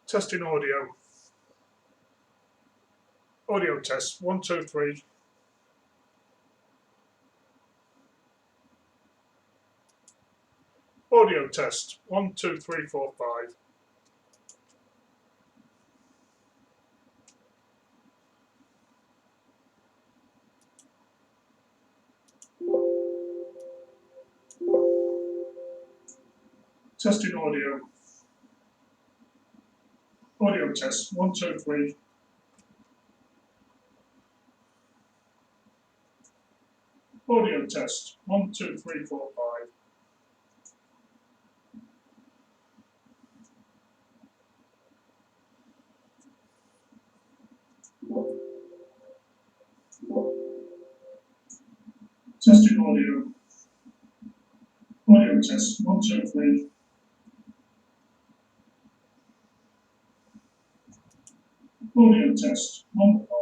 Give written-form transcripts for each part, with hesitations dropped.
Testing audio. Audio test. 1, 2, 3. Audio test. 1, 2, 3, 4, 5. Testing audio. Audio test. 1, 2, 3. Audio test. 1, 2, 3, 4, 5. Testing audio. Audio test. 1, 2, 3. Audio test. 1, 5.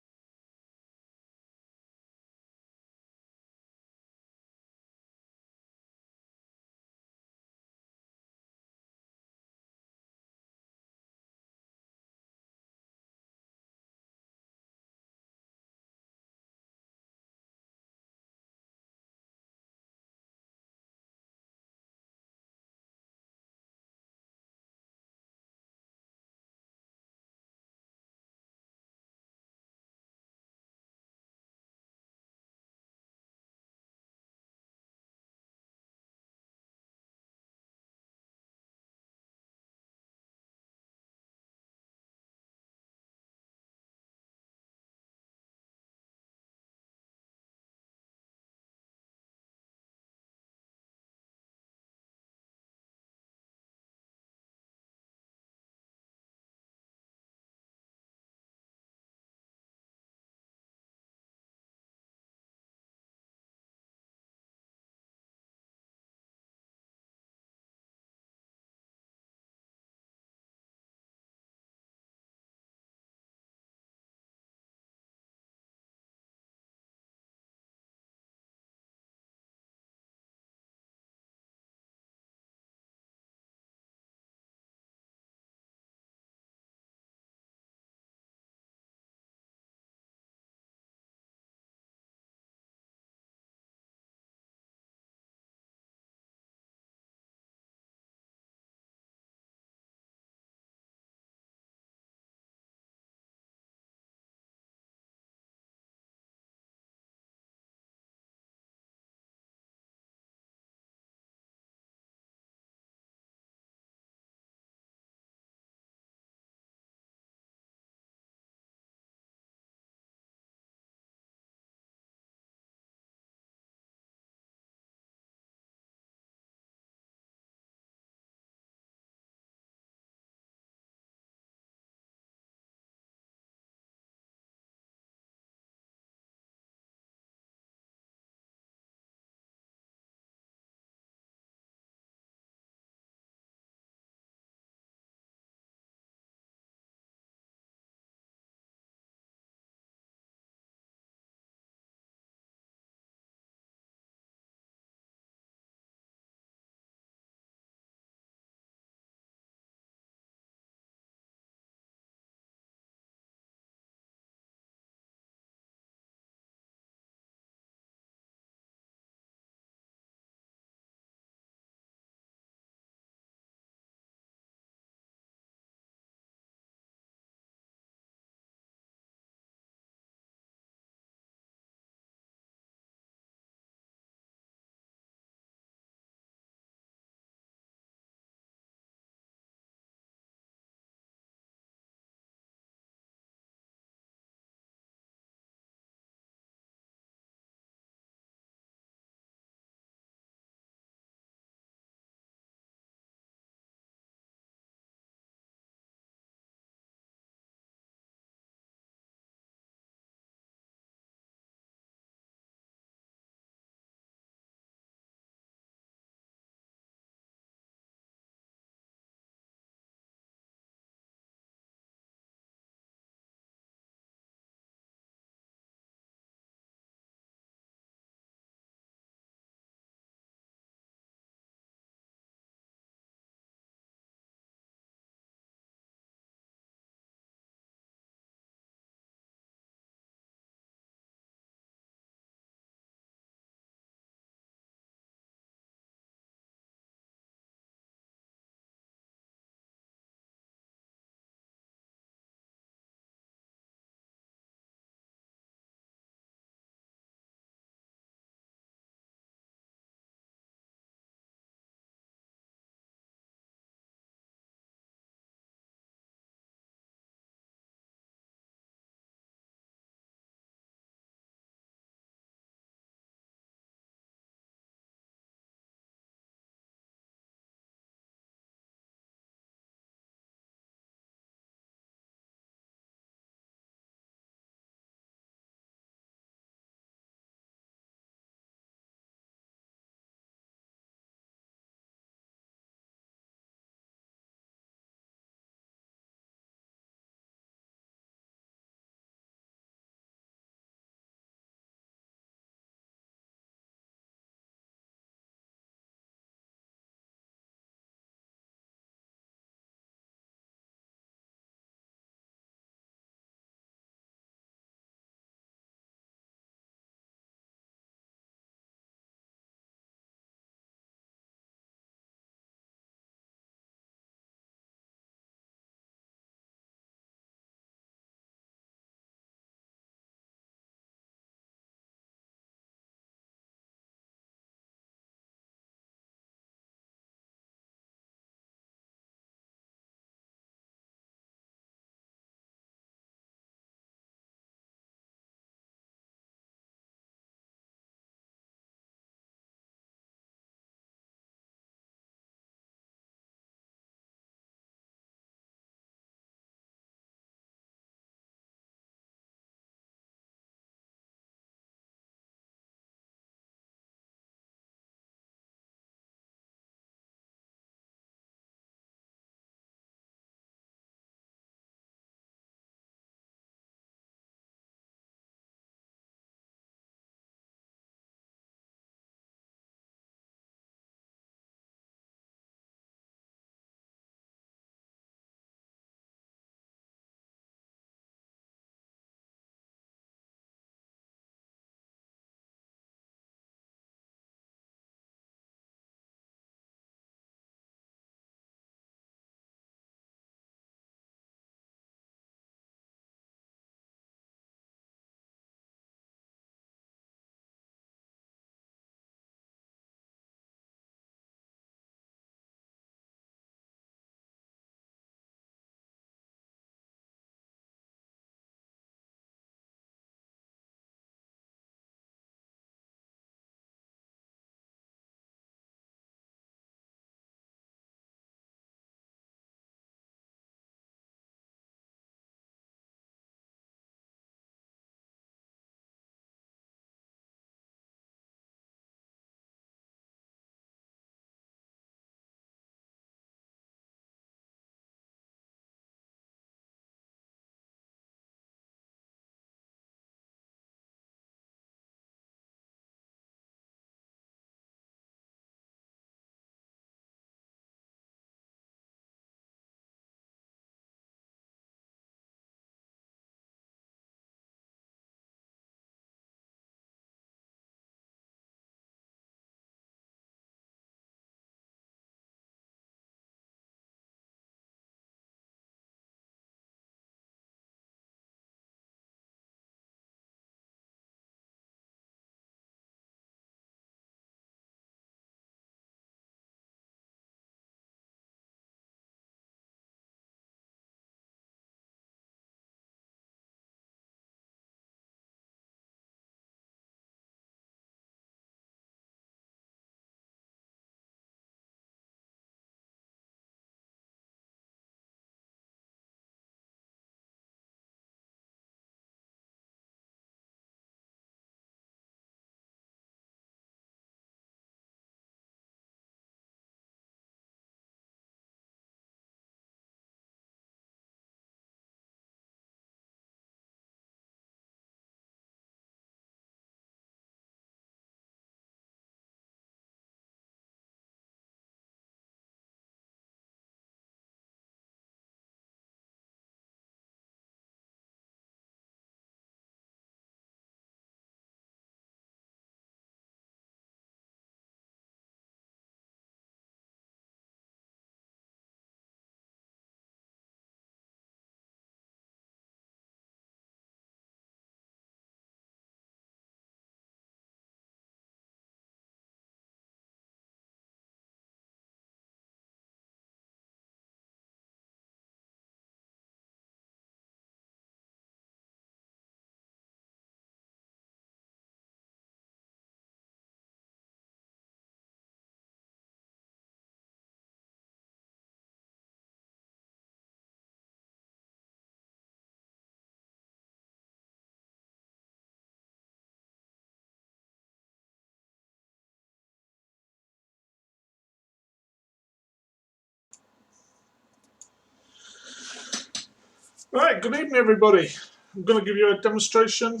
Right, good evening everybody. I'm going to give you a demonstration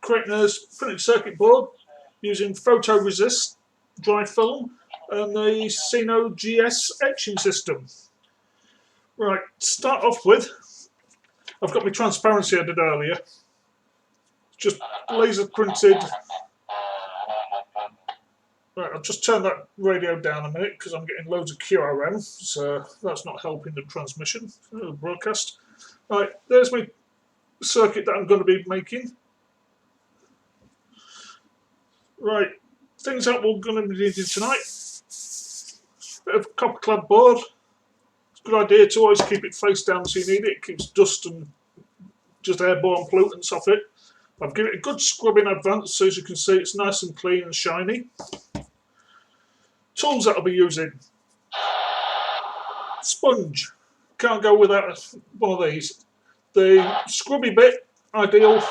creating a printed circuit board using photoresist dry film and the Seno GS etching system. Right, to start off with, I've got my transparency I did earlier. Just laser printed. Right, I'll just turn that radio down a minute because I'm getting loads of QRM, so that's not helping the transmission, the broadcast. Right, there's my circuit that I'm going to be making. Right, things that we're going to be needing tonight. Bit of copper clad board. It's a good idea to always keep it face down so you need it. It keeps dust and just airborne pollutants off it. I've given it a good scrub in advance so as you can see it's nice and clean and shiny. Tools that I'll be using. Sponge. Can't go without one of these. The scrubby bit, ideal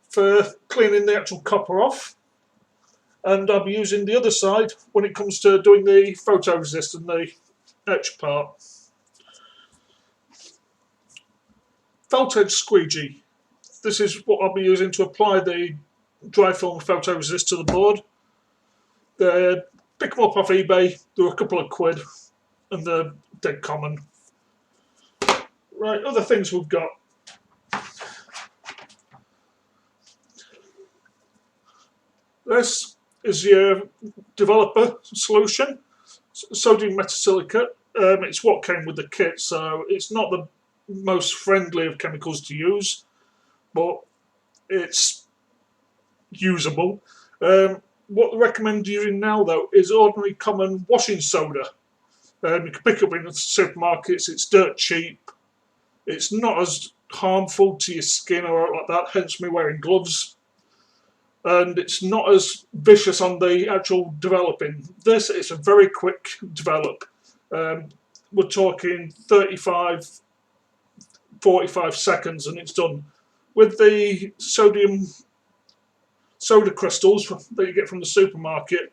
for cleaning the actual copper off. And I'll be using the other side when it comes to doing the photoresist and the etch part. Felt edge squeegee. This is what I'll be using to apply the dry film photoresist to the board. Pick them up off eBay, they're a couple of quid and they're dead common. Right, other things we've got. This is your developer solution, sodium metasilicate. It's what came with the kit, so it's not the most friendly of chemicals to use, but it's usable. What I recommend using now, though, is ordinary common washing soda. You can pick up in the supermarkets. It's dirt cheap. It's not as harmful to your skin or like that, hence me wearing gloves. And it's not as vicious on the actual developing. This is a very quick develop. We're talking 35, 45 seconds and it's done. With the sodium soda crystals that you get from the supermarket,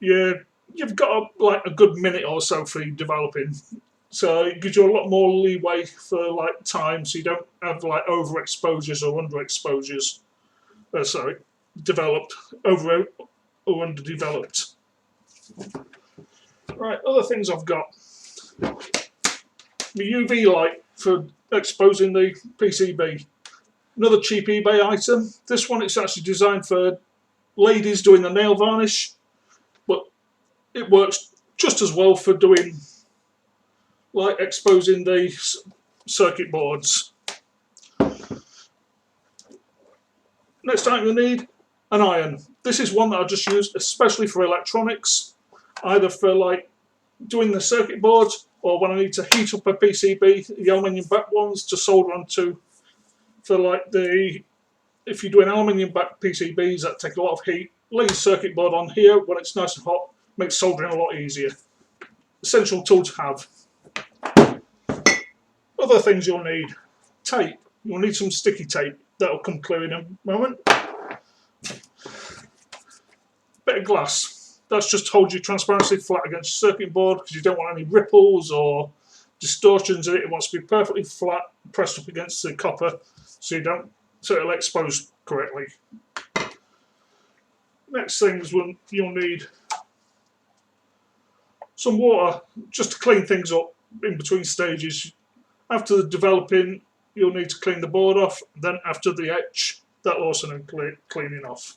you've got like a good minute or so for developing. So it gives you a lot more leeway for like time, so you don't have like overexposures or underexposures. Developed, over or underdeveloped. Right, other things I've got. The UV light for exposing the PCB. Another cheap eBay item. This one it's actually designed for ladies doing the nail varnish, but it works just as well for doing like exposing the circuit boards. Next item you need, an iron. This is one that I just used especially for electronics, either for like doing the circuit boards or when I need to heat up a PCB, the aluminium back ones to solder onto. For like if you do an aluminium back PCBs that take a lot of heat, lay your circuit board on here when it's nice and hot, makes soldering a lot easier. Essential tool to have. Other things you'll need. Tape. You'll need some sticky tape. That'll come clear in a moment. Bit of glass. That's just to hold your transparency flat against your circuit board because you don't want any ripples or distortions in it. It wants to be perfectly flat, pressed up against the copper so it'll expose correctly. Next things you'll need some water just to clean things up in between stages. After the developing, you'll need to clean the board off. Then after the etch, that'll also need cleaning off.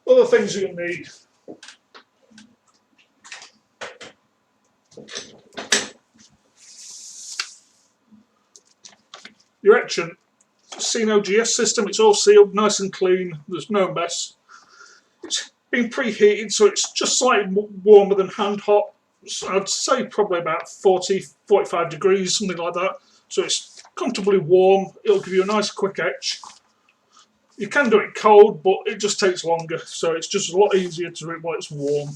Other things you'll need. Your etching. Seno GS system, it's all sealed, nice and clean, there's no mess. It's been preheated, so it's just slightly warmer than hand hot. So I'd say probably about 40, 45 degrees, something like that. So it's comfortably warm, it'll give you a nice quick etch. You can do it cold, but it just takes longer, so it's just a lot easier to do it while it's warm.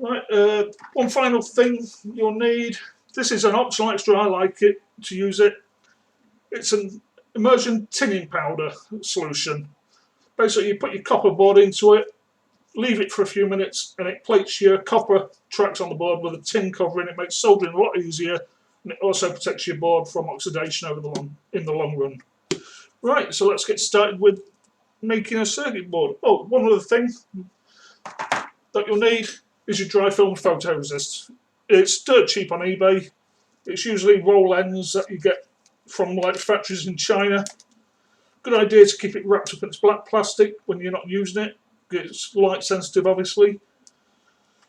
Right, one final thing you'll need. This is an optional extra, I like it to use it. It's an immersion tinning powder solution. Basically, you put your copper board into it, leave it for a few minutes, and it plates your copper tracks on the board with a tin cover, and it makes soldering a lot easier, and it also protects your board from oxidation in the long run. Right, so let's get started with making a circuit board. Oh, one other thing that you'll need is your dry film photoresist. It's dirt cheap on eBay. It's usually roll ends that you get from like factories in China. Good idea to keep it wrapped up in its black plastic when you're not using it. It's light sensitive, obviously.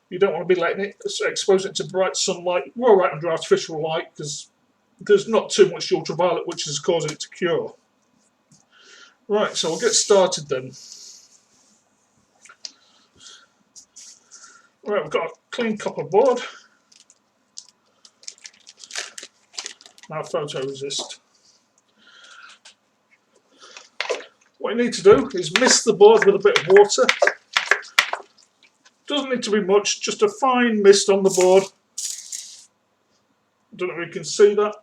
You don't want to be letting it expose it to bright sunlight, well, right under artificial light, because there's not too much ultraviolet which is causing it to cure. Right, so we'll get started then. Right, we've got a clean copper board. Now photoresist. What you need to do is mist the board with a bit of water. Doesn't need to be much, just a fine mist on the board. I don't know if you can see that.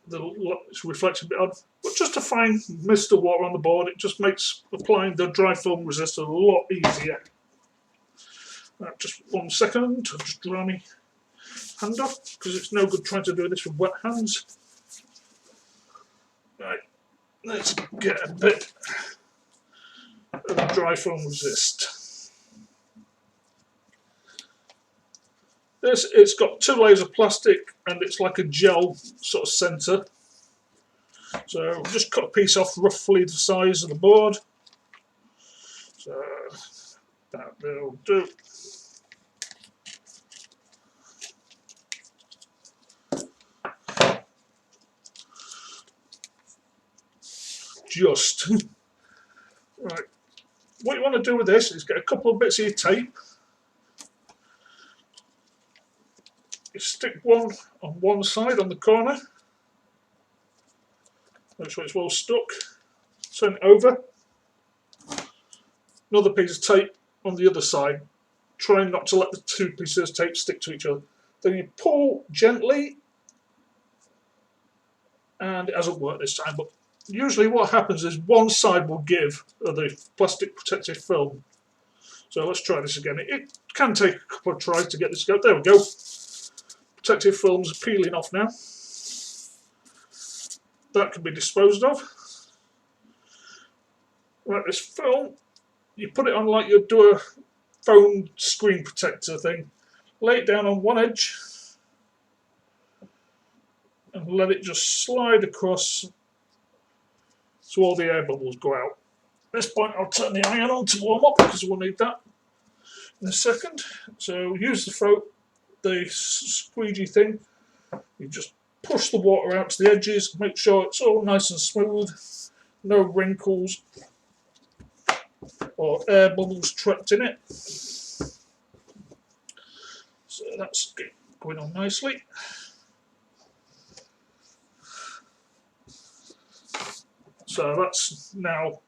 It's reflecting a bit odd, but just a fine mist of water on the board. It just makes applying the dry film resistor a lot easier. Right, just 1 second, I'll just dry my hand off because it's no good trying to do this with wet hands. Right, let's get a bit of dry film resist. It's got 2 layers of plastic and it's like a gel sort of centre. So just cut a piece off roughly the size of the board. So that will do. Just. Right. What you want to do with this is get a couple of bits of your tape. You stick one on one side on the corner. Make sure it's well stuck. Turn it over. Another piece of tape on the other side. Try not to let the 2 pieces of tape stick to each other. Then you pull gently, and it hasn't worked this time, but usually what happens is one side will give of the plastic protective film. So let's try this again. It can take a couple of tries to get this to go. There we go. Protective films are peeling off now. That can be disposed of. Right, this film, you put it on like you'd do a phone screen protector thing. Lay it down on one edge and let it just slide across so all the air bubbles go out. At this point I'll turn the iron on to warm up because we'll need that in a second. So use the squeegee thing. You just push the water out to the edges, make sure it's all nice and smooth, no wrinkles or air bubbles trapped in it. So that's going on nicely. So that's now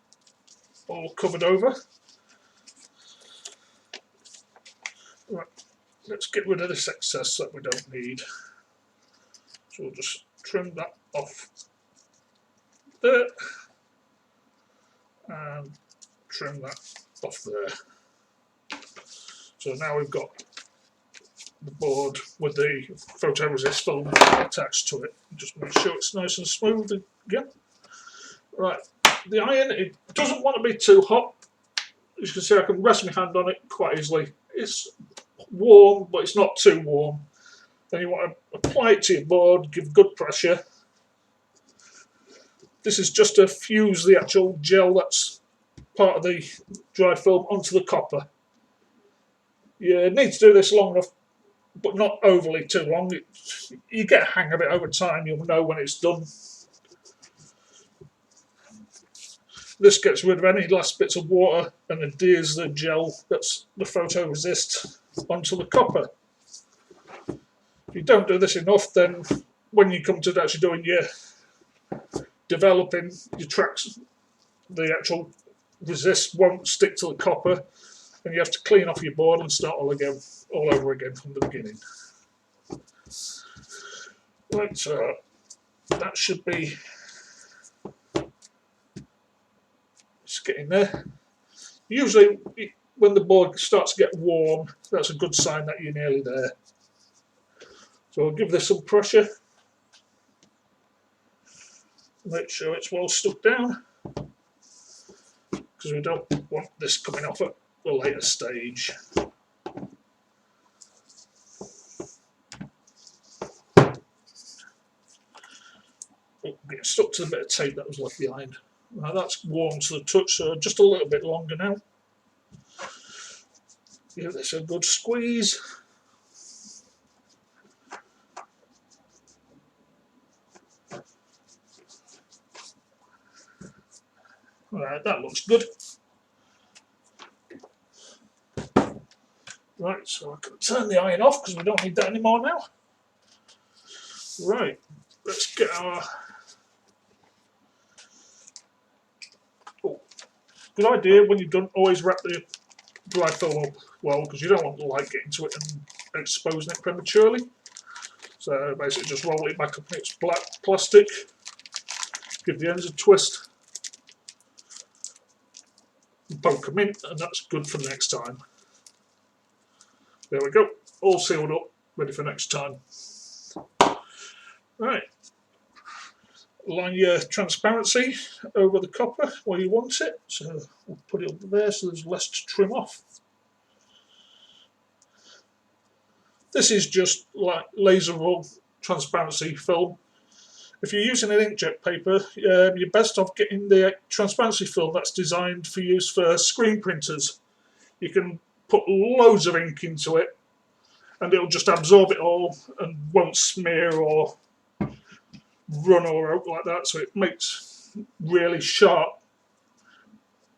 all covered over. Right, let's get rid of this excess that we don't need. So we'll just trim that off there and trim that off there. So now we've got the board with the photoresist film attached to it. Just make sure it's nice and smooth again. Right, the iron, it doesn't want to be too hot. As you can see, I can rest my hand on it quite easily. It's warm, but it's not too warm. Then you want to apply it to your board, give good pressure. This is just to fuse the actual gel that's part of the dry film onto the copper. You need to do this long enough, but not overly too long. You get a hang of it over time, you'll know when it's done. This gets rid of any last bits of water and adheres the gel, that's the photoresist, onto the copper. If you don't do this enough, then when you come to actually doing your developing your tracks, the actual resist won't stick to the copper, and you have to clean off your board and start all over again from the beginning. Right, so that should be just getting there. Usually when the board starts to get warm, that's a good sign that you're nearly there. So I'll give this some pressure. Make sure it's well stuck down, because we don't want this coming off at a later stage. Oh, getting stuck to the bit of tape that was left behind. Now that's warm to the touch, so just a little bit longer now. Give this a good squeeze. Right, that looks good. Right, so I can turn the iron off because we don't need that anymore now. Right, let's get our... Oh, good idea when you're done, always wrap the dry film up well, because you don't want the light getting to it and exposing it prematurely. So basically just roll it back up in its black plastic, give the ends a twist, and poke them in, and that's good for the next time. There we go, all sealed up, ready for next time. Right, line your transparency over the copper where you want it, so we'll put it up there so there's less to trim off. This is just like laser roll transparency film. If you're using an inkjet paper, you're best off getting the transparency film that's designed for use for screen printers. You can put loads of ink into it and it'll just absorb it all and won't smear or run or out like that, so it makes really sharp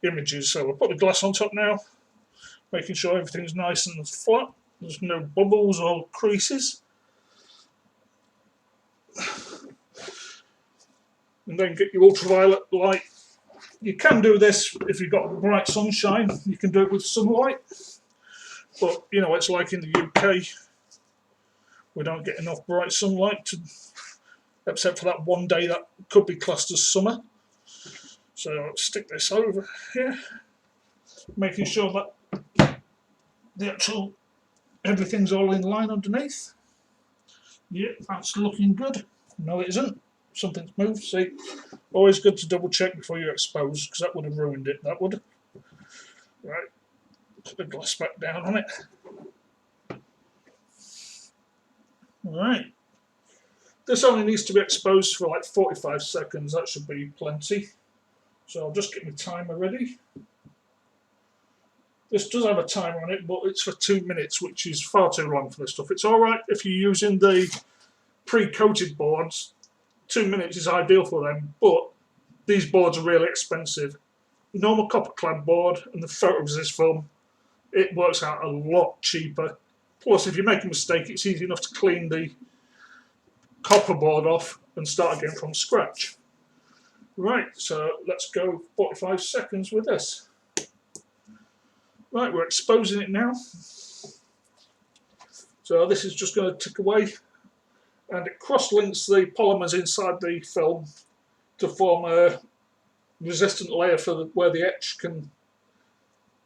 images. So I'll put the glass on top now, making sure everything's nice and flat, there's no bubbles or creases. And then get your ultraviolet light. You can do this if you've got bright sunshine, you can do it with sunlight, but you know it's like in the UK, we don't get enough bright sunlight to, except for that one day that could be classed as summer. So I'll stick this over here, making sure that the actual everything's all in line underneath. Yep, that's looking good. No, it isn't. Something's moved. See, always good to double check before you expose, because that would have ruined it. That would. Right, put the glass back down on it. Right. This only needs to be exposed for like 45 seconds. That should be plenty. So I'll just get my timer ready. This does have a timer on it, but it's for 2 minutes, which is far too long for this stuff. It's alright if you're using the pre-coated boards. 2 minutes is ideal for them, but these boards are really expensive. Normal copper clad board and the photoresist film, it works out a lot cheaper. Plus, if you make a mistake, it's easy enough to clean the copper board off and start again from scratch. Right, so let's go 45 seconds with this. Right, we're exposing it now. So this is just going to tick away, and it cross-links the polymers inside the film to form a resistant layer for where the etch can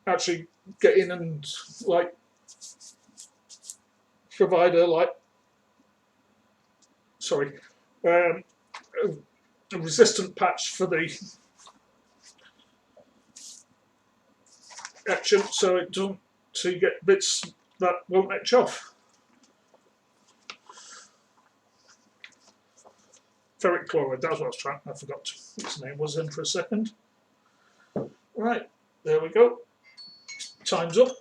actually get in and like provide a a resistant patch for the etching, so it doesn't, so you get bits that won't etch off. Ferric chloride, that's what I was trying, I forgot what its name was then for a second. Right, there we go. Time's up.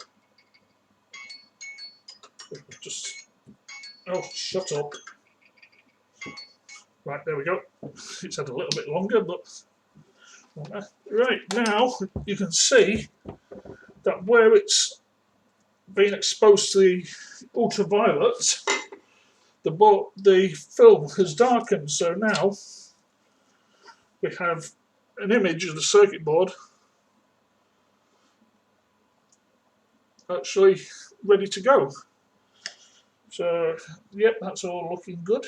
Just, oh, shut up. Right, there we go. It's had a little bit longer, but right, now you can see that where it's been exposed to the ultraviolet, the film has darkened. So now we have an image of the circuit board actually ready to go. So, yep, that's all looking good.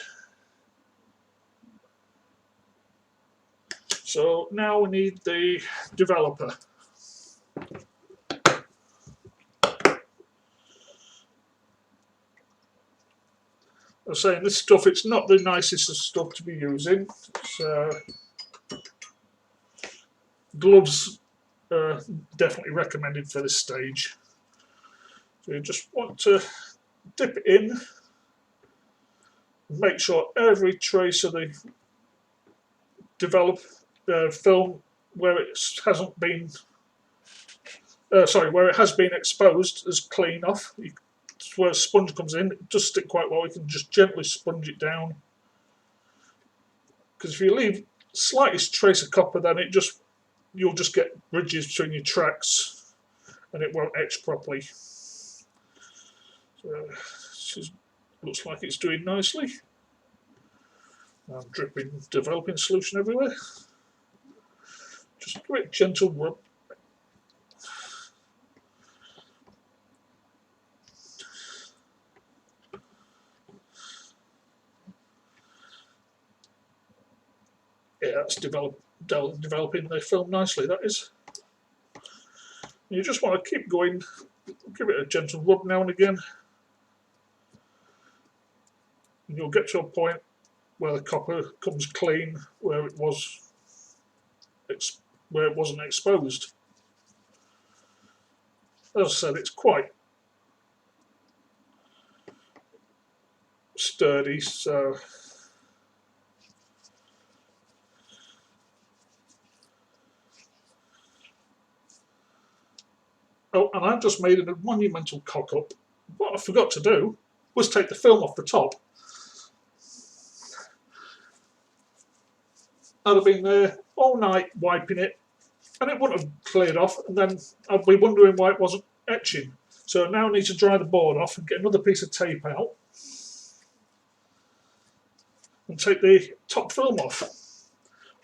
So now we need the developer. I was saying, this stuff, it's not the nicest of stuff to be using. So gloves are definitely recommended for this stage. So you just want to dip it in, make sure every trace of the film where it hasn't been, where it has been exposed is clean off. Where a sponge comes in, it does stick quite well. You can just gently sponge it down. Because if you leave slightest trace of copper, then you'll just get ridges between your tracks, and it won't etch properly. So looks like it's doing nicely. I'm dripping developing solution everywhere. Just a quick gentle rub. Yeah, that's developing the film nicely, that is. You just want to keep going, give it a gentle rub now and again. And you'll get to a point where the copper comes clean, where it wasn't exposed. As I said, it's quite sturdy, so oh, and I've just made a monumental cock up. What I forgot to do was take the film off the top. I'd have been there all night wiping it, and it wouldn't have cleared off, and then I'd be wondering why it wasn't etching. So now I need to dry the board off and get another piece of tape out and take the top film off.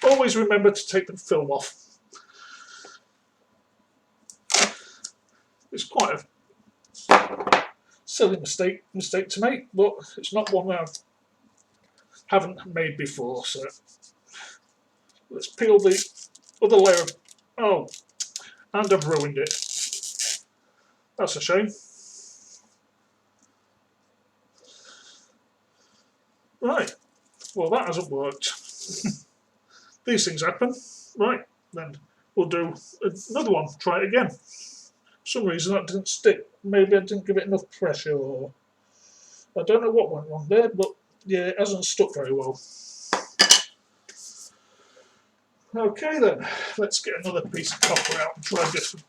Always remember to take the film off. It's quite a silly mistake to make, but it's not one I haven't made before. So let's peel the other layer. Oh, and I've ruined it. That's a shame. Right, well that hasn't worked. These things happen. Right, then we'll do another one, try it again. For some reason that didn't stick. Maybe I didn't give it enough pressure, or I don't know what went wrong there, but yeah, it hasn't stuck very well. Okay then, let's get another piece of copper out and try a different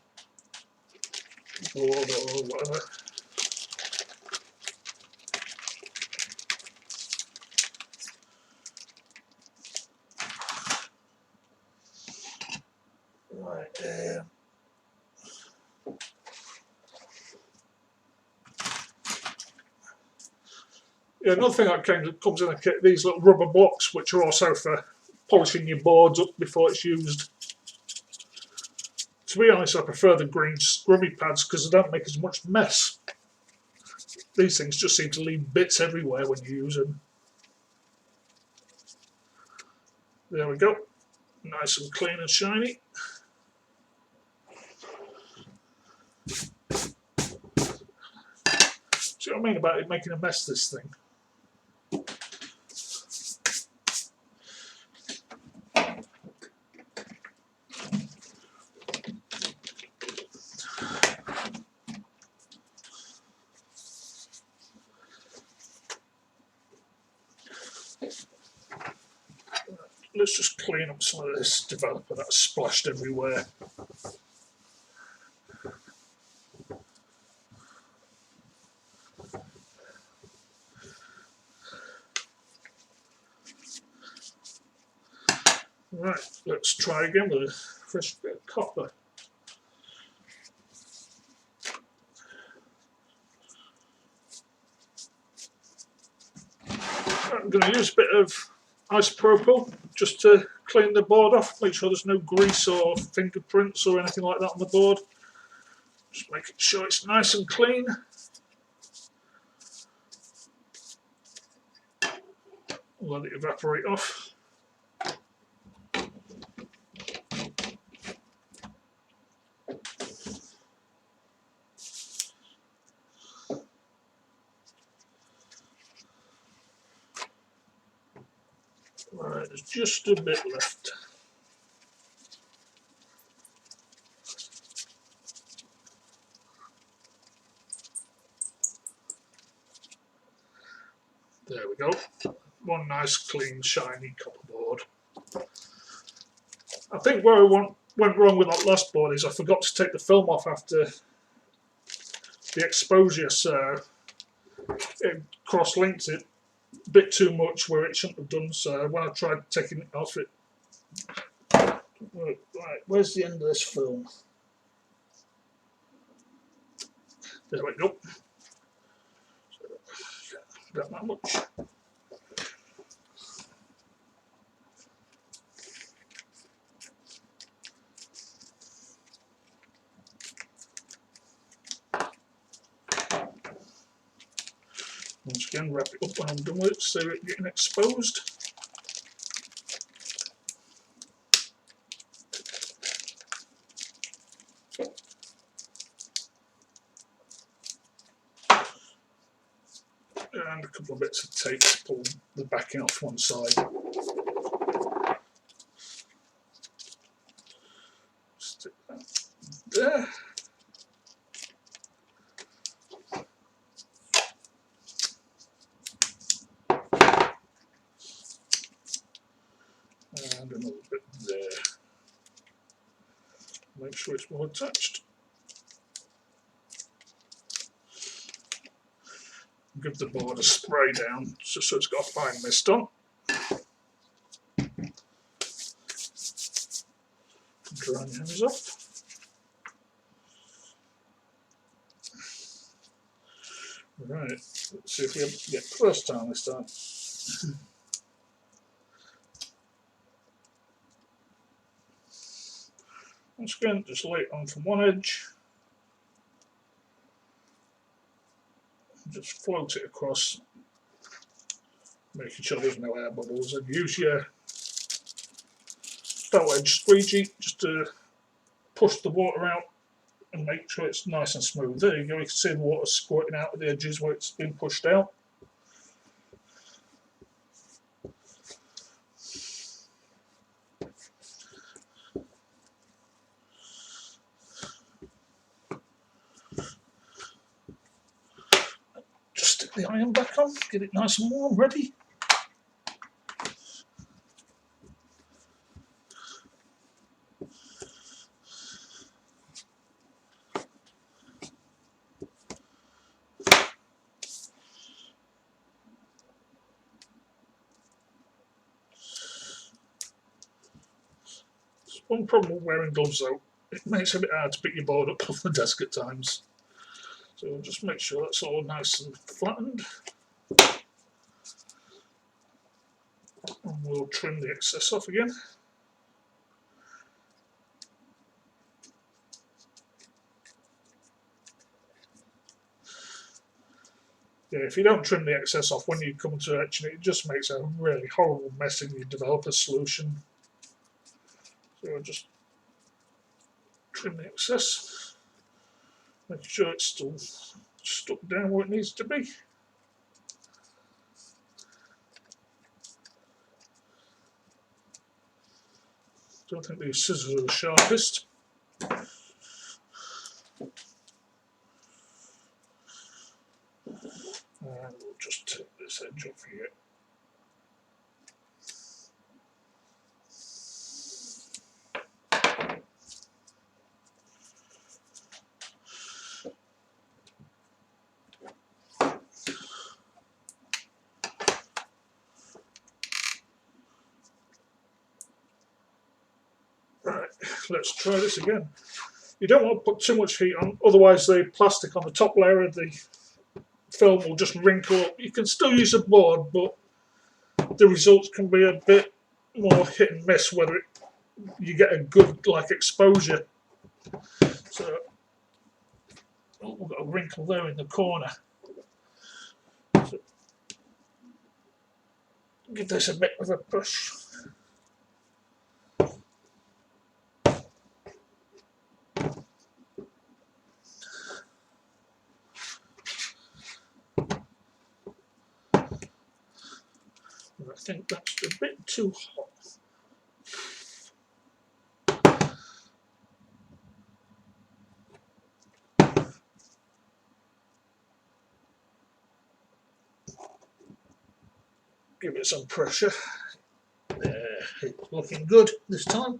board or whatever. Right, yeah, another thing that comes in the kit, these little rubber blocks, which are also for polishing your boards up before it's used. To be honest, I prefer the green scrubby pads because they don't make as much mess. These things just seem to leave bits everywhere when you use them. There we go. Nice and clean and shiny. See what I mean about it making a mess, this thing? Let's just clean up some of this developer that's splashed everywhere. Right, let's try again with a fresh bit of copper. I'm going to use a bit of isopropyl just to clean the board off, make sure there's no grease or fingerprints or anything like that on the board. Just making sure it's nice and clean. Let it evaporate off. Right, there's just a bit left. There we go. One nice, clean, shiny copper board. I think where I went wrong with that last board is I forgot to take the film off after the exposure, so it cross-linked it a bit too much where it shouldn't have done. So when I tried taking it off, it. Right, where's the end of this film? There we go. Not that much. Once again, wrap it up when I'm done with it, so it's getting exposed. And a couple of bits of tape to pull the backing off one side. Stick that there. And another bit there. Make sure it's well attached. Give the board a spray down just so it's got a fine mist on. Dry your hands off. Right, let's see if we get first time this time. Once again, just lay it on from one edge. Just float it across, making sure there's no air bubbles, and use your felt edge squeegee just to push the water out and make sure it's nice and smooth. There you go, you can see the water squirting out of the edges where it's been pushed out. Just stick the iron back on, get it nice and warm, ready. One problem with wearing gloves though, it makes it a bit hard to pick your board up off the desk at times. So just make sure that's all nice and flattened. And we'll trim the excess off again. Yeah, if you don't trim the excess off when you come to etching it, it just makes a really horrible mess in your developer solution. So I'll just trim the excess, make sure it's still stuck down where it needs to be. Don't think these scissors are the sharpest. And we'll just take this edge off here. Right, let's try this again. You don't want to put too much heat on, otherwise the plastic on the top layer of the film will just wrinkle up. You can still use a board, but the results can be a bit more hit and miss whether you get a good exposure. So we've got a wrinkle there in the corner. So give this a bit of a push. I think that's a bit too hot. Give it some pressure. There, it's looking good this time.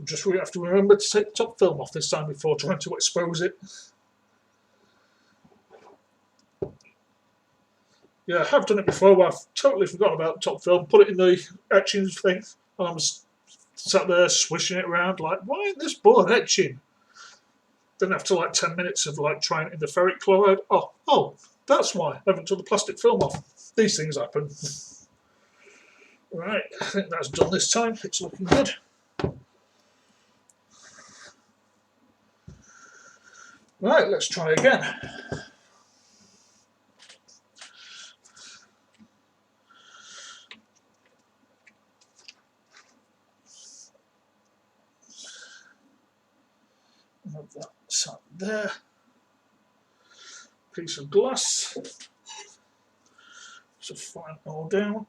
Just we have to remember to take the top film off this time before trying to expose it. Yeah, I have done it before, but I've totally forgotten about the top film, put it in the etching thing, and I was sat there swishing it around like, why ain't this board etching? Then after like 10 minutes of like trying it in the ferric chloride, oh, that's why I haven't took the plastic film off. These things happen. Right, I think that's done this time. It's looking good. Right, let's try again. Have that sat there. Piece of glass. So fine all down.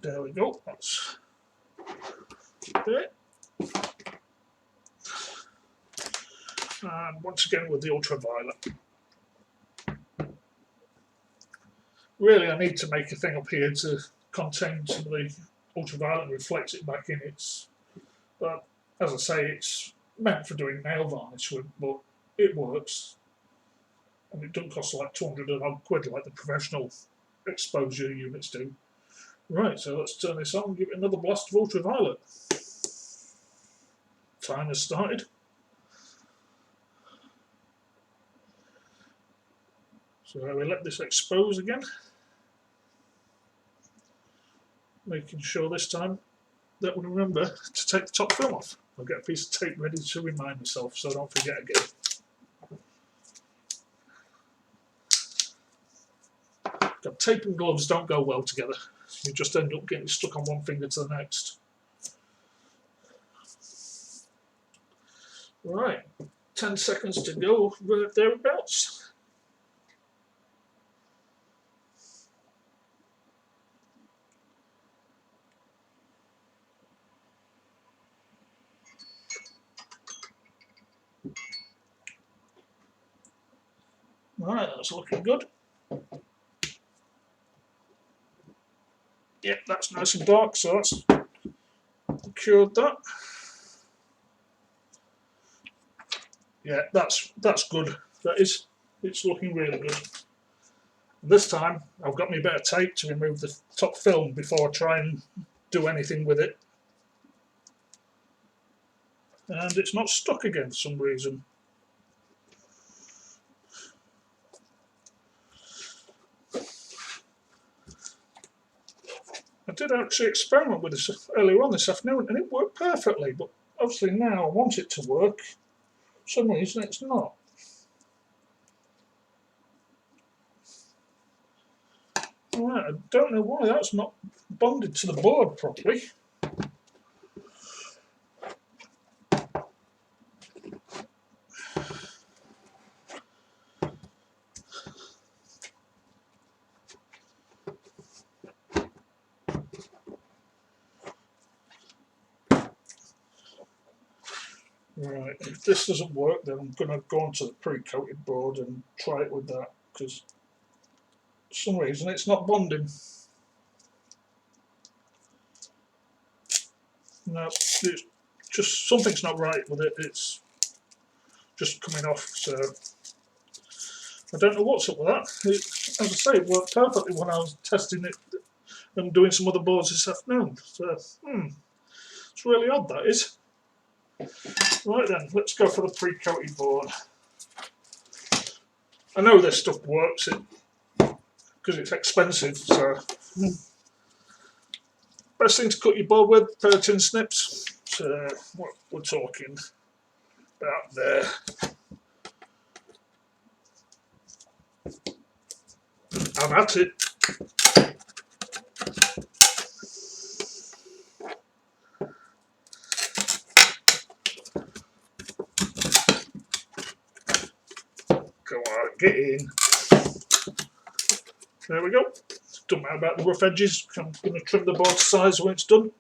There we go. That's it. And once again with the ultraviolet. Really, I need to make a thing up here to contain some of the ultraviolet and reflect it back in. But as I say, it's meant for doing nail varnish with, but it works. And it doesn't cost like 200 odd quid like the professional exposure units do. Right, so let's turn this on and give it another blast of ultraviolet. Time has started. So we let this expose again. Making sure this time that we remember to take the top film off. I'll get a piece of tape ready to remind myself so I don't forget again. Got tape and gloves don't go well together. You just end up getting stuck on one finger to the next. Right, 10 seconds to go, thereabouts. Right, that's looking good. Yeah, that's nice and dark, so that's cured that. Yeah, that's good. That is, it's looking really good. This time, I've got me a bit of tape to remove the top film before I try and do anything with it. And it's not stuck again for some reason. I did actually experiment with this earlier on this afternoon and it worked perfectly, but obviously now I want it to work. For some reason it's not. Right, I don't know why that's not bonded to the board properly. Right, if this doesn't work, then I'm going to go onto the pre-coated board and try it with that, because for some reason it's not bonding. No, it's just something's not right with it. It's just coming off, so I don't know what's up with that. As I say, it worked perfectly when I was testing it and doing some other boards this afternoon. So, it's really odd, that is. Right then, let's go for the pre-coated board. I know this stuff works because it's expensive, so best thing to cut your board with, pair of tin snips. So what we're talking about there. I'm at it. Go on, get in. There we go. Don't matter about the rough edges. I'm going to trim the board to size when it's done.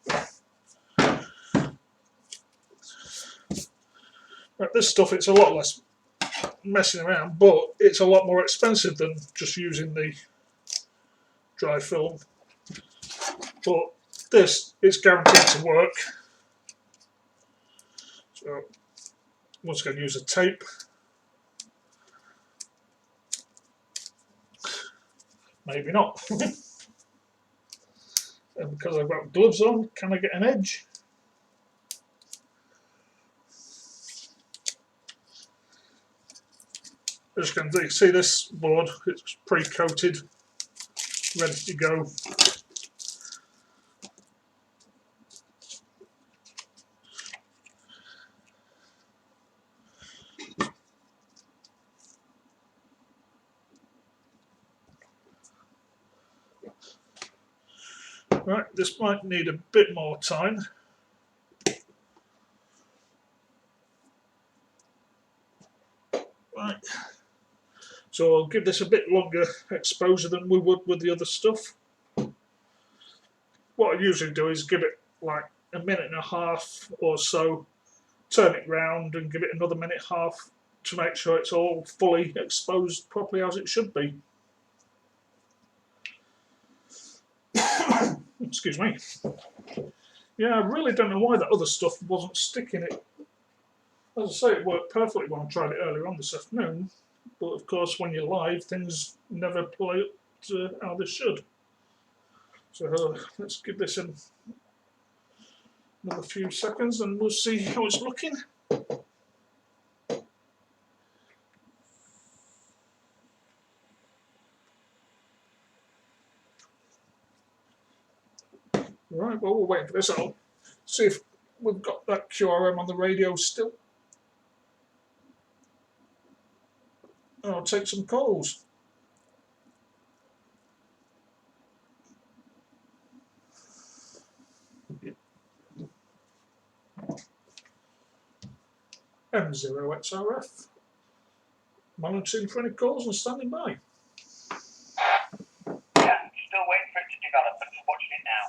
Right, this stuff, it's a lot less messing around, but it's a lot more expensive than just using the dry film. But this is guaranteed to work. So I'm just going to use a tape. Maybe not. And because I've got gloves on, can I get an edge? As you can see, this board, it's pre-coated, ready to go. Right, this might need a bit more time. Right, so I'll give this a bit longer exposure than we would with the other stuff. What I usually do is give it like a minute and a half or so, turn it round and give it another minute and a half to make sure it's all fully exposed properly as it should be. Excuse me. Yeah, I really don't know why that other stuff wasn't sticking it. As I say, it worked perfectly when I tried it earlier on this afternoon, but of course when you're live, things never play up to how they should. So let's give this another few seconds and we'll see how it's looking. Right, well, we'll wait for this. I'll see if we've got that QRM on the radio still. I'll take some calls. M0XRF. Monitoring for any calls and standing by. Yeah, still waiting for it to develop and watching it now.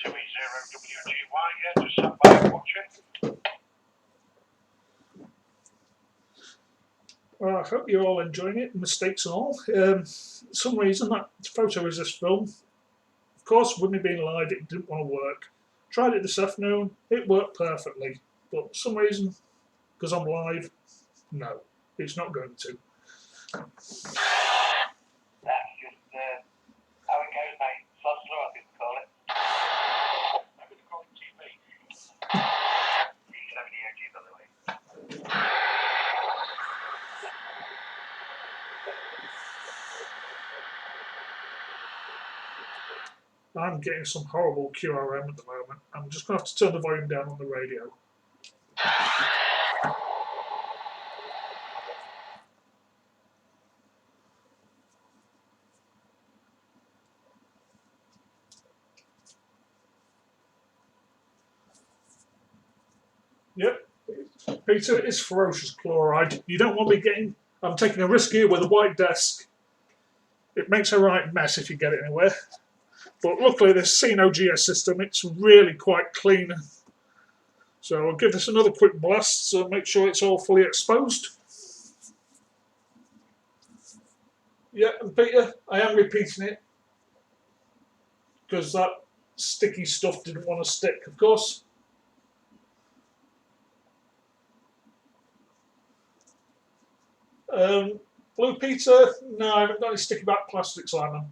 2E0WGY, yeah, just sat by and watching. Well, I hope you're all enjoying it, mistakes and all. For some reason, that photoresist film, of course, with me being live, it didn't want to work. Tried it this afternoon, it worked perfectly. But for some reason, because I'm live, no, it's not going to. That's just how it goes, mate. Slow, I think we call it. I'm going to call it TV. He's having EOG, by the way. I'm getting some horrible QRM at the moment. I'm just going to have to turn the volume down on the radio. Yep, Peter, it's ferocious chloride. You don't want me getting... I'm taking a risk here with a white desk. It makes a right mess if you get it anywhere. But luckily this Seno GS system, it's really quite clean. So I'll give this another quick blast to make sure it's all fully exposed. Yeah, and Peter, I am repeating it because that sticky stuff didn't want to stick, of course. Blue Peter, no, I haven't got any sticky back plastics, Simon.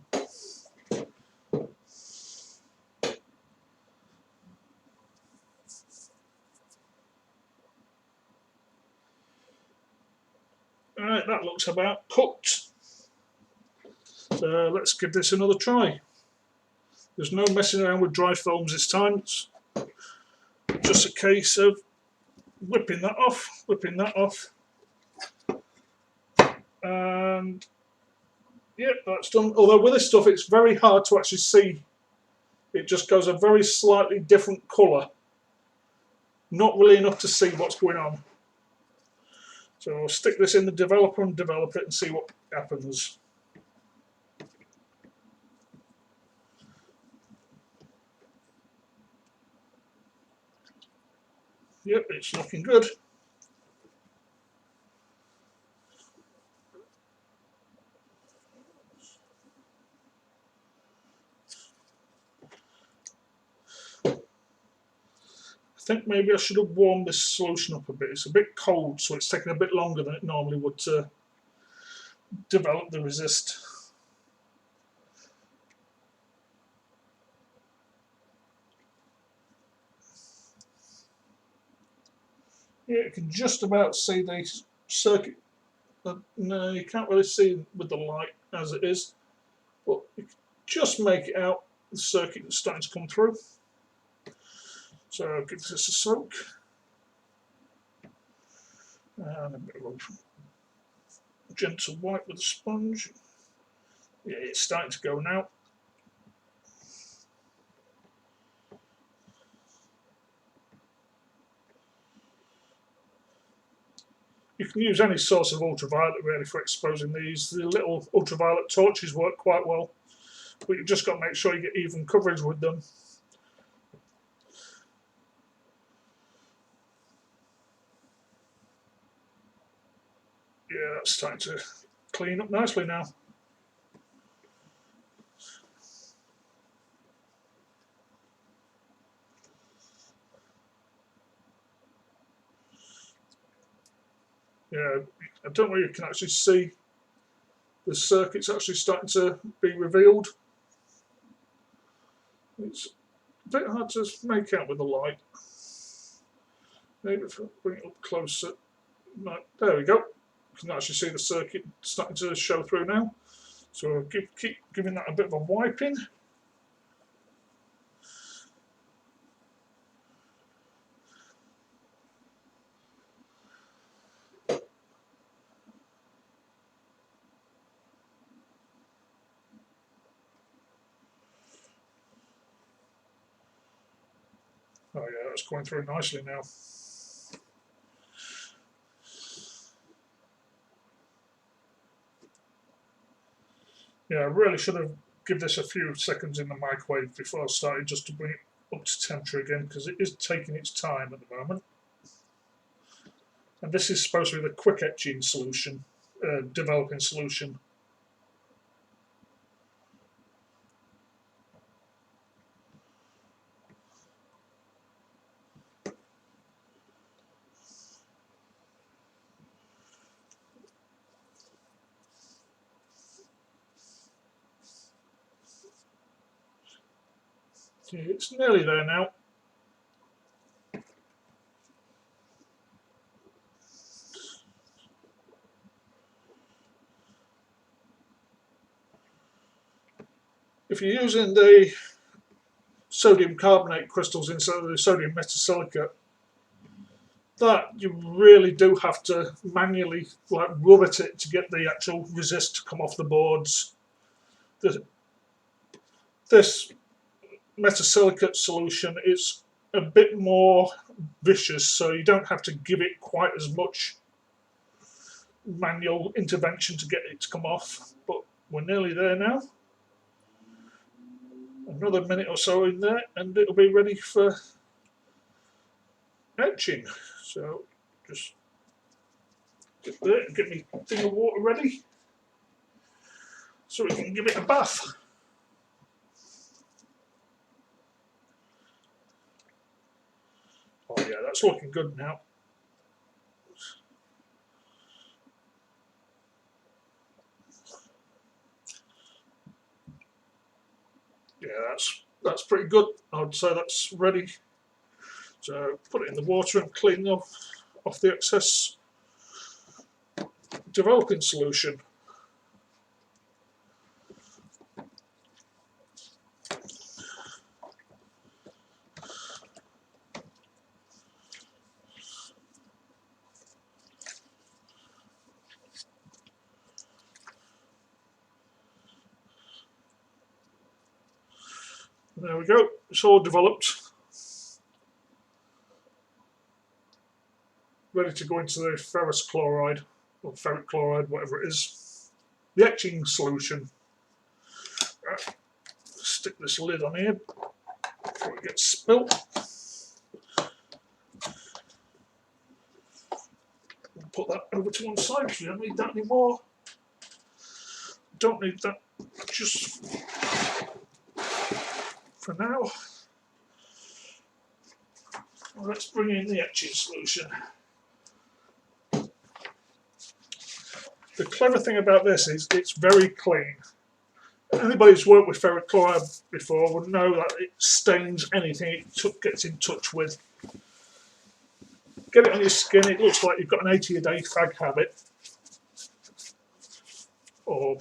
Alright, that looks about cooked. So let's give this another try. There's no messing around with dry films this time. It's just a case of whipping that off, and yeah, that's done. Although with this stuff it's very hard to actually see. It just goes a very slightly different colour. Not really enough to see what's going on. So I'll stick this in the developer and develop it and see what happens. Yep, it's looking good. I think maybe I should have warmed this solution up a bit. It's a bit cold, so it's taking a bit longer than it normally would to develop the resist. Yeah, you can just about see the circuit. No, you can't really see with the light as it is, but you can just make it out. The circuit is starting to come through. So I'll give this a soak. And a bit of a gentle wipe with a sponge. Yeah, it's starting to go now. You can use any source of ultraviolet really for exposing these. The little ultraviolet torches work quite well, but you've just got to make sure you get even coverage with them. Yeah, that's starting to clean up nicely now. Yeah, I don't know if you can actually see the circuit's actually starting to be revealed. It's a bit hard to make out with the light. Maybe if I bring it up closer. Right, there we go. You can actually see the circuit starting to show through now. So I'll keep giving that a bit of a wiping. Oh yeah, that's going through nicely now. Yeah, I really should have given this a few seconds in the microwave before I started, just to bring it up to temperature again, because it is taking its time at the moment. And this is supposed to be the quick etching solution, developing solution. Okay, it's nearly there now. If you're using the sodium carbonate crystals instead of the sodium metasilicate, that you really do have to manually rub at it to get the actual resist to come off the boards. This metasilicate solution is a bit more vicious, so you don't have to give it quite as much manual intervention to get it to come off, but we're nearly there now. Another minute or so in there and it'll be ready for etching. So just get there and get my thing of water ready so we can give it a bath. Oh yeah, that's looking good now. Yeah, that's pretty good. I'd say that's ready. So put it in the water and clean off the excess developing solution. There we go, it's all developed. Ready to go into the ferrous chloride, or ferric chloride, whatever it is. The etching solution. Stick this lid on here before it gets spilt. put that over to one side because we don't need that anymore. Don't need that just for now. Well, let's bring in the etching solution. The clever thing about this is it's very clean. Anybody who's worked with ferric chloride before would know that it stains anything it gets in touch with. Get it on your skin, it looks like you've got an 80-a-day fag habit. Or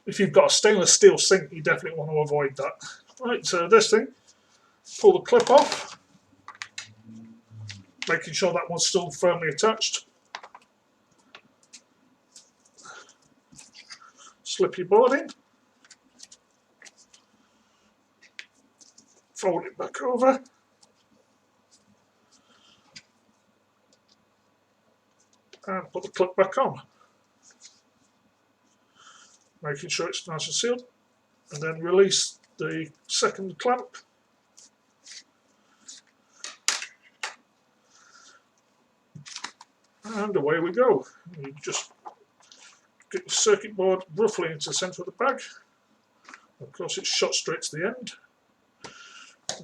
if you've got a stainless steel sink, you definitely want to avoid that. Right, so this thing, pull the clip off, making sure that one's still firmly attached. Slip your board in. Fold it back over. And put the clip back on. Making sure it's nice and sealed. And then release the second clamp. And away we go. You just get the circuit board roughly into the centre of the bag. Of course, it's shot straight to the end.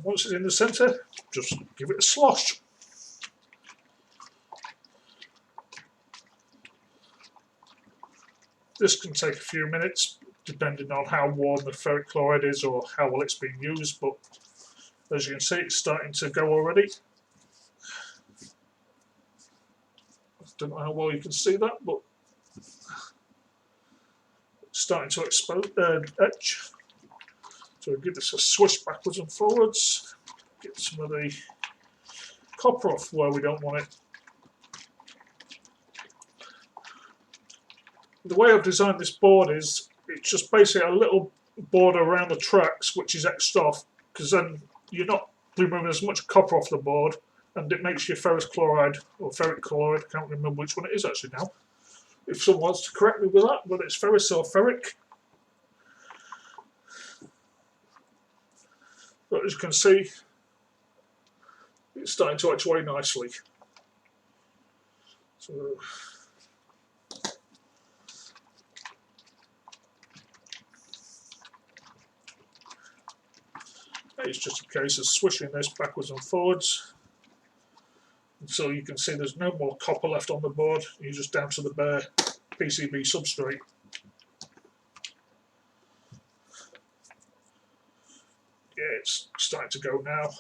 Once it's in the centre, just give it a slosh. This can take a few minutes, depending on how warm the ferric chloride is or how well it's being used, but as you can see, it's starting to go already. I don't know how well you can see that, but it's starting to etch. So give this a swish backwards and forwards, get some of the copper off where we don't want it. The way I've designed this board is it's just basically a little border around the tracks which is etched off, because then you're not removing as much copper off the board and it makes your ferrous chloride or ferric chloride, I can't remember which one it is actually now, if someone wants to correct me with that, whether it's ferrous or ferric. But as you can see, it's starting to etch away nicely. So it's just a case of swishing this backwards and forwards. And so you can see there's no more copper left on the board, you're just down to the bare PCB substrate. Yeah, it's starting to go now.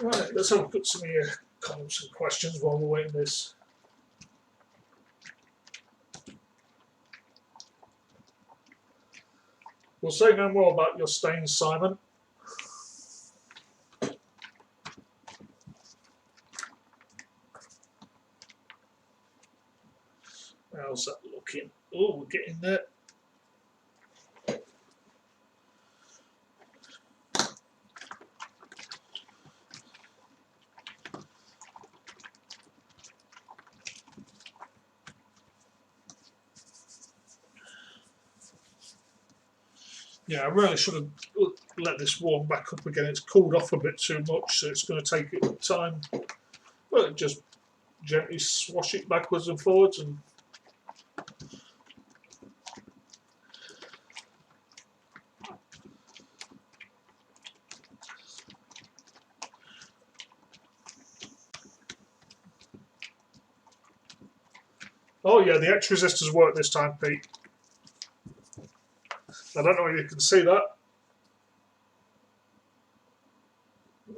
Right, let's have a look at some of your comments and questions while we're waiting this. We'll say no more about your stains, Simon. How's that looking? Oh, we're getting there. Yeah, I really should have let this warm back up again. It's cooled off a bit too much, so it's going to take it time. But just gently swash it backwards and forwards and oh yeah, the etch resistors work this time, Pete. I don't know if you can see that.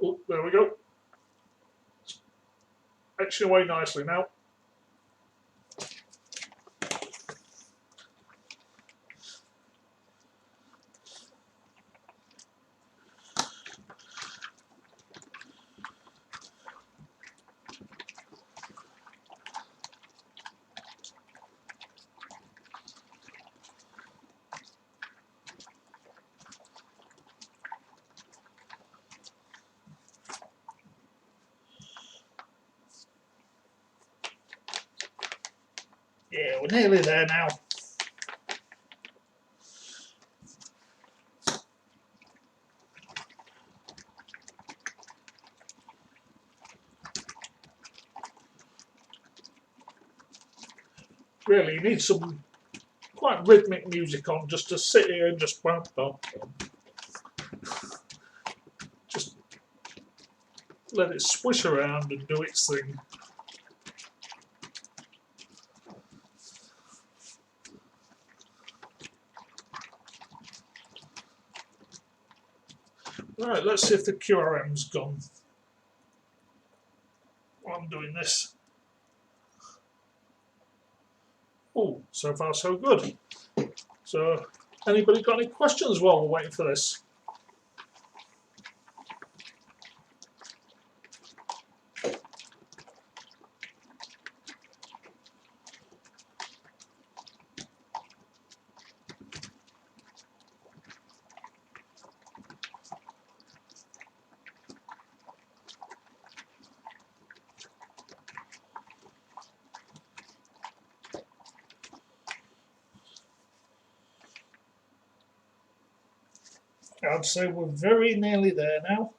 Oh, there we go. Etching away nicely now. Yeah, we're nearly there now. Really, you need some quite rhythmic music on just to sit here and just just let it swish around and do its thing. Right, let's see if the QRM's gone while I'm doing this. Oh, so far so good. So, anybody got any questions while we're waiting for this? I'd say we're very nearly there now.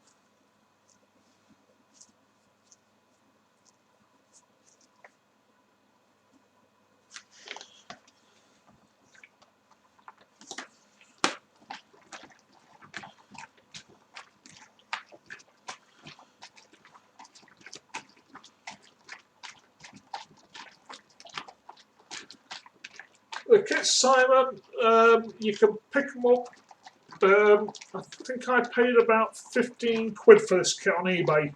The kits, Simon, you can pick them up. I think I paid about 15 quid for this kit on eBay.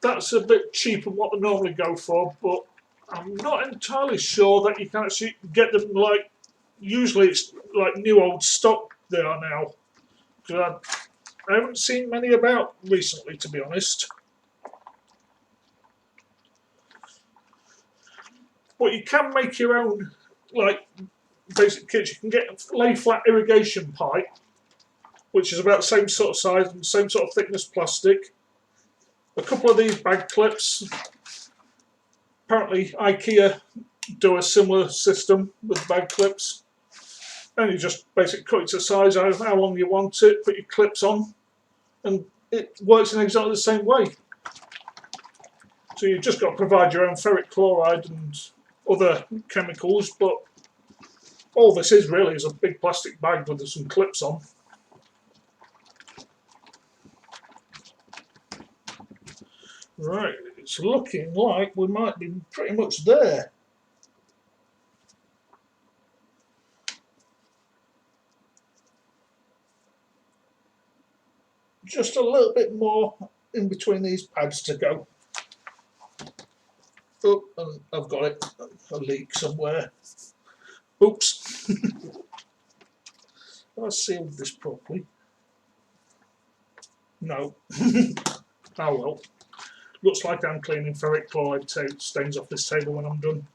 That's a bit cheaper than what they normally go for, but I'm not entirely sure that you can actually get them like, usually it's like new old stock they are now. I haven't seen many about recently, to be honest. But you can make your own, like, basic kits. You can get lay flat irrigation pipe, which is about the same sort of size and same sort of thickness plastic. A couple of these bag clips. Apparently IKEA do a similar system with bag clips. And you just basically cut it to size, how long you want it, put your clips on, and it works in exactly the same way. So you've just got to provide your own ferric chloride and other chemicals, but all this is really is a big plastic bag with some clips on. Right, it's looking like we might be pretty much there. Just a little bit more in between these pads to go. Oh, and I've got it, a leak somewhere. Oops. I sealed this properly. No. Oh well. Looks like I'm cleaning ferric chloride stains off this table when I'm done.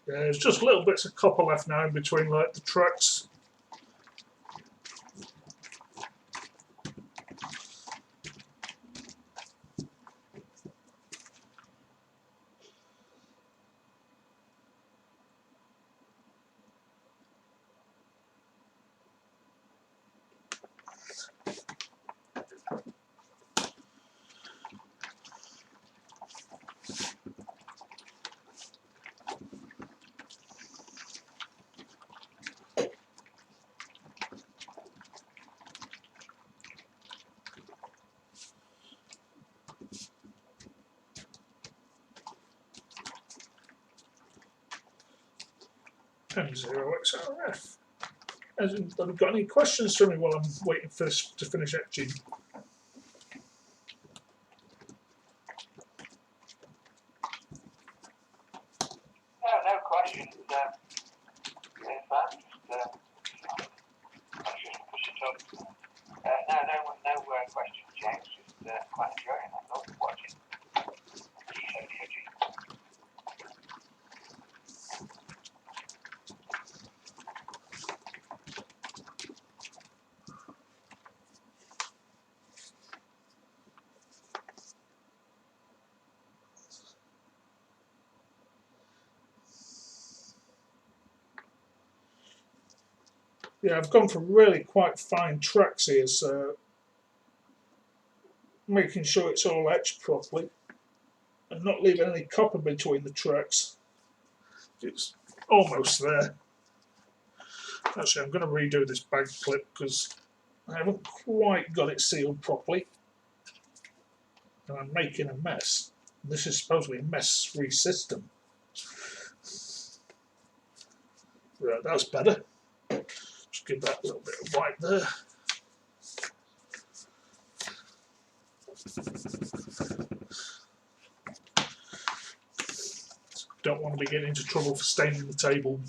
Yeah, there's just little bits of copper left now in between like the tracks. M0XRF. Have you got any questions for me while I'm waiting for this to finish etching? No questions. In fact, no questions, James. Just quite enjoying that. Love watching. Seno GS. Yeah, I've gone for really quite fine tracks here, so making sure it's all etched properly and not leaving any copper between the tracks. It's almost there. Actually, I'm going to redo this bag clip because I haven't quite got it sealed properly and I'm making a mess. This is supposedly a mess-free system. Right, that's better. Just give that a little bit of white there. Don't want to be getting into trouble for staining the table.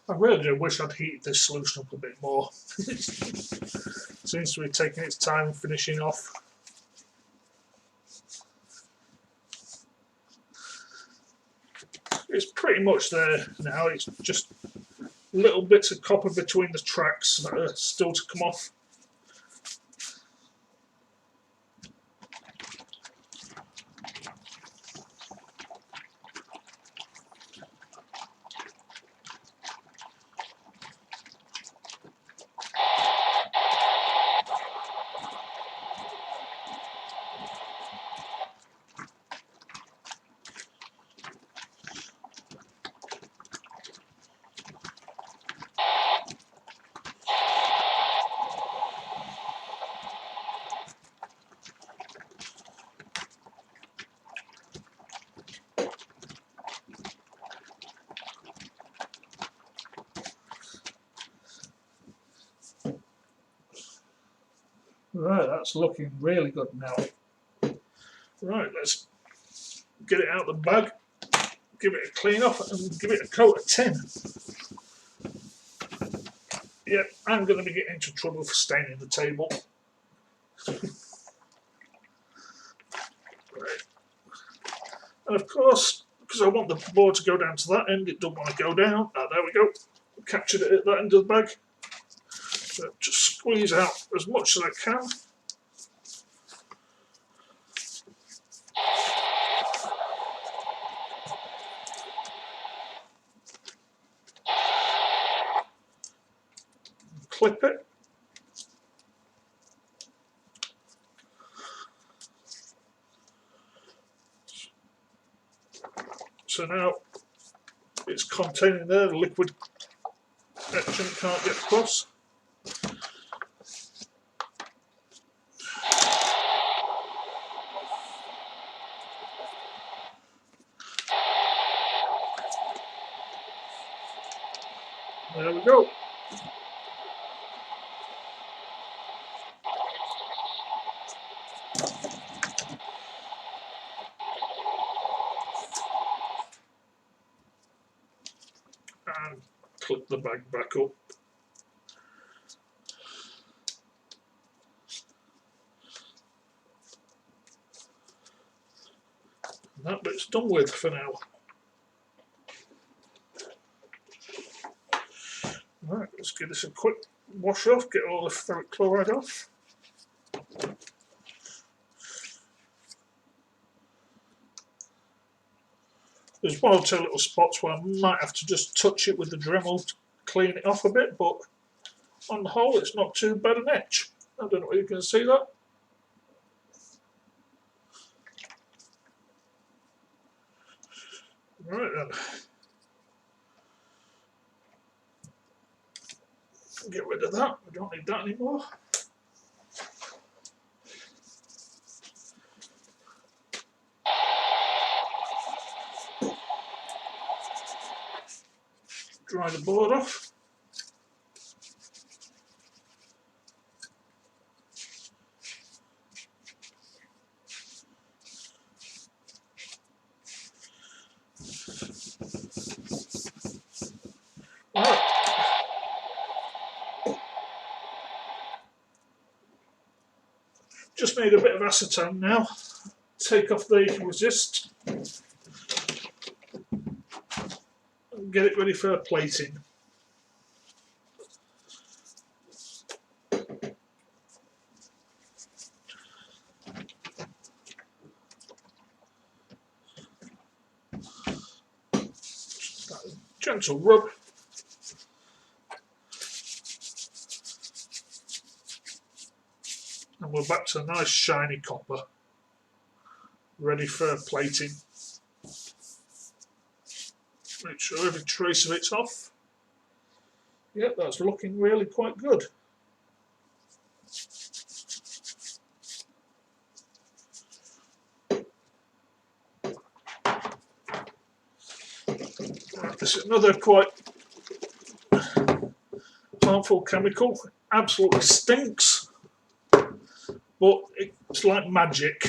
I really do wish I'd heated this solution up a bit more. It seems to be taking its time finishing off. It's pretty much there now, it's just little bits of copper between the tracks that are still to come off. Right, that's looking really good now. Right, let's get it out of the bag, give it a clean off and give it a coat of tin. Yep, I'm going to be getting into trouble for staining the table. Right. And of course, because I want the board to go down to that end, it doesn't want to go down. Oh, there we go. Captured it at that end of the bag. So just squeeze out as much as I can. Clip it. So now it's containing there, the liquid etching can't get across. There we go. And clip the bag back up. That bit's done with for now. Right, let's give this a quick wash off, get all the ferric chloride off. There's one or two little spots where I might have to just touch it with the Dremel to clean it off a bit, but on the whole it's not too bad an etch. I don't know whether you can see that. Right then. Get rid of that, we don't need that anymore. Dry the board off. Right. Just need a bit of acetone now. Take off the resist and get it ready for plating. Gentle rub. And we're back to a nice shiny copper, ready for plating. Make sure every trace of it's off. Yep, that's looking really quite good. Right, this is another quite harmful chemical. Absolutely stinks. But it's like magic.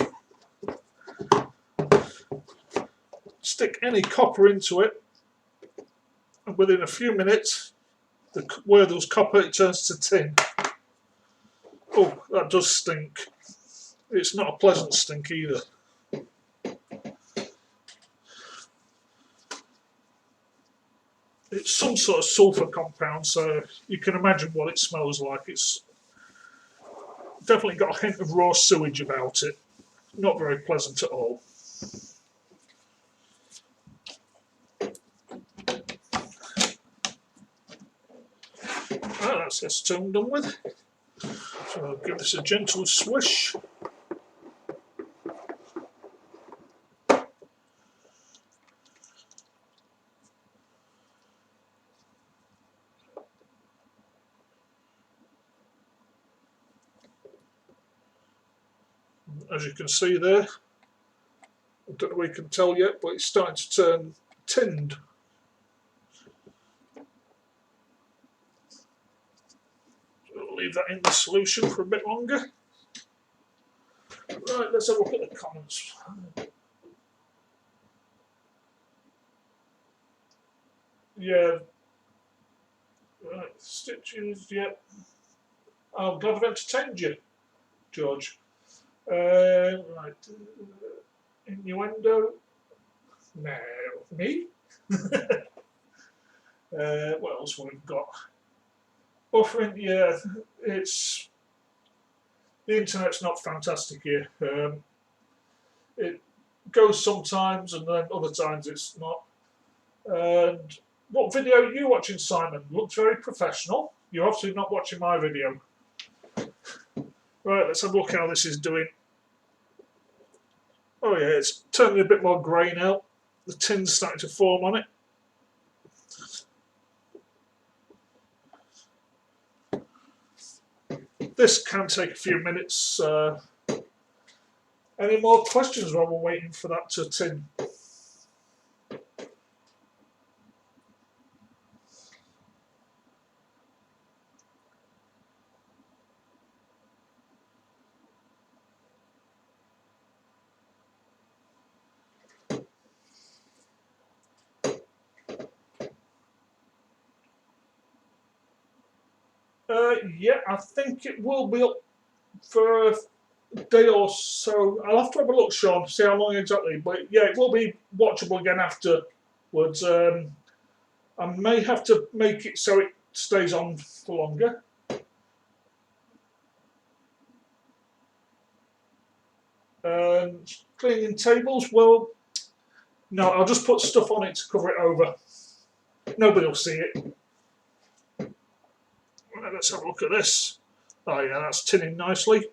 Stick any copper into it, and within a few minutes, where there's copper, it turns to tin. Oh, that does stink. It's not a pleasant stink either. It's some sort of sulfur compound, so you can imagine what it smells like. It's definitely got a hint of raw sewage about it. Not very pleasant at all. Well, that's acetone done with. So I'll give this a gentle swish. As you can see there, I don't know if we can tell yet, but it's starting to turn tinned. So we'll leave that in the solution for a bit longer. Right, let's have a look at the comments. Yeah. Right, stitches, yep. I'm glad I've entertained you, George. Right, innuendo. No, me. What else we've got? Buffering, yeah, it's the internet's not fantastic here. It goes sometimes, and then other times it's not. And what video are you watching, Simon? Looks very professional. You're obviously not watching my video. Right, let's have a look how this is doing. Oh yeah, it's turning a bit more grey now. The tin's starting to form on it. This can take a few minutes. Any more questions while we're waiting for that to tin? Yeah, I think it will be up for day or so. I'll have to have a look, Sean, see how long exactly. But yeah, it will be watchable again afterwards. I may have to make it so it stays on for longer. Cleaning tables, well, no, I'll just put stuff on it to cover it over. Nobody will see it. Right, let's have a look at this. Oh yeah, that's tinning nicely.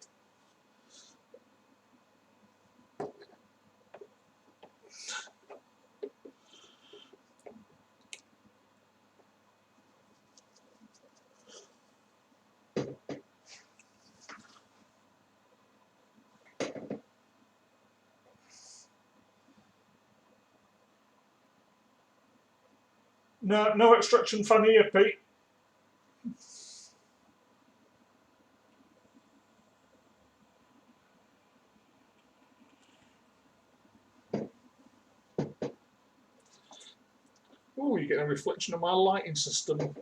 No extraction fan here, Pete. Oh, you get a reflection of my lighting system.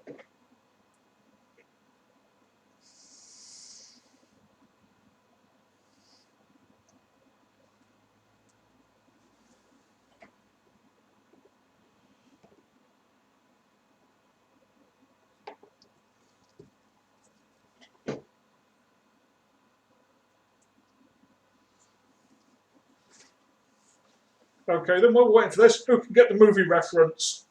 Okay, then while we're waiting for this, who can get the movie reference?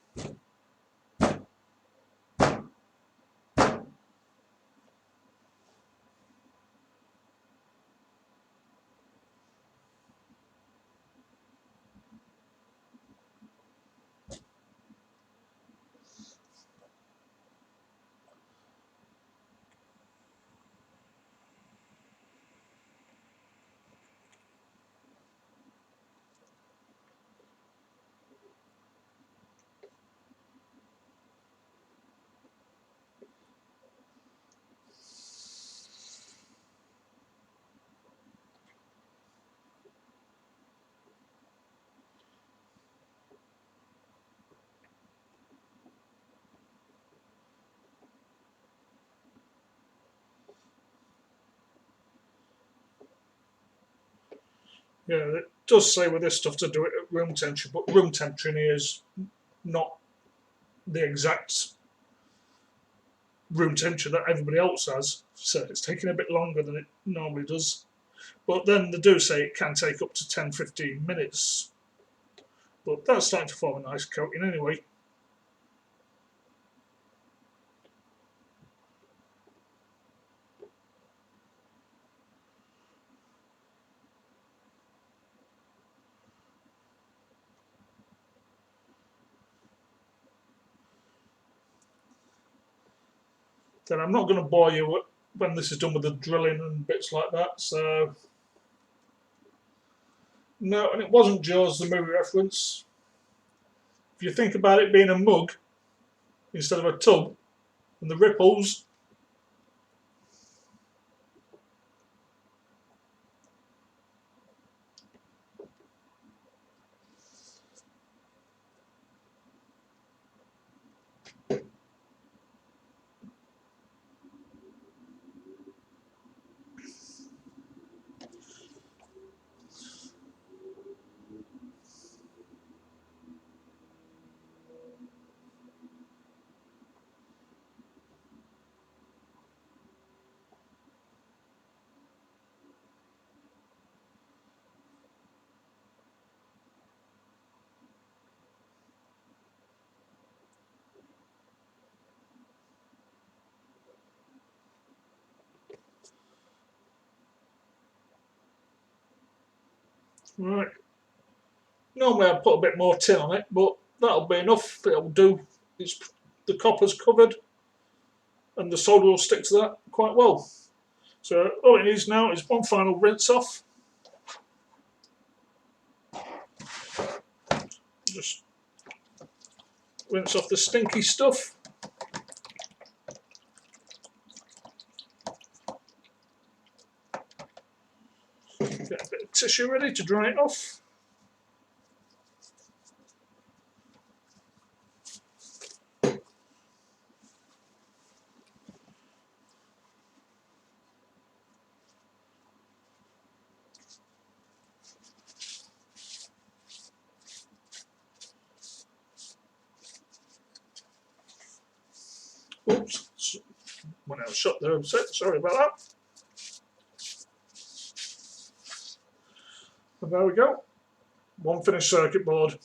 Yeah, it does say with this stuff to do it at room temperature, but room temperature in here is not the exact room temperature that everybody else has, so it's taking a bit longer than it normally does. But then they do say it can take up to 10-15 minutes. But that's starting to form a nice coating anyway. Then I'm not going to bore you when this is done with the drilling and bits like that, so... No, and it wasn't Jaws, the movie reference. If you think about it being a mug instead of a tub, and the ripples... Right. Normally I'd put a bit more tin on it, but that'll be enough. It'll do. The copper's covered, and the solder will stick to that quite well. So all it needs now is one final rinse off. Just rinse off the stinky stuff. Get a bit of tissue ready to dry it off. Oops, went out of shot there. Sorry about that. And there we go. One finished circuit board.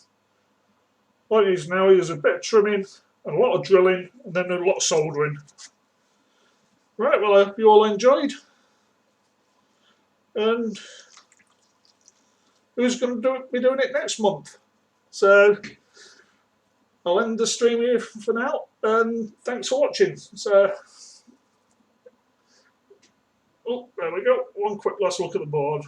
What it is now is a bit of trimming, and a lot of drilling, and then a lot of soldering. Right, well, I hope you all enjoyed. And who's going to be doing it next month? So I'll end the stream here for now, and thanks for watching. So, oh, there we go. One quick last look at the board.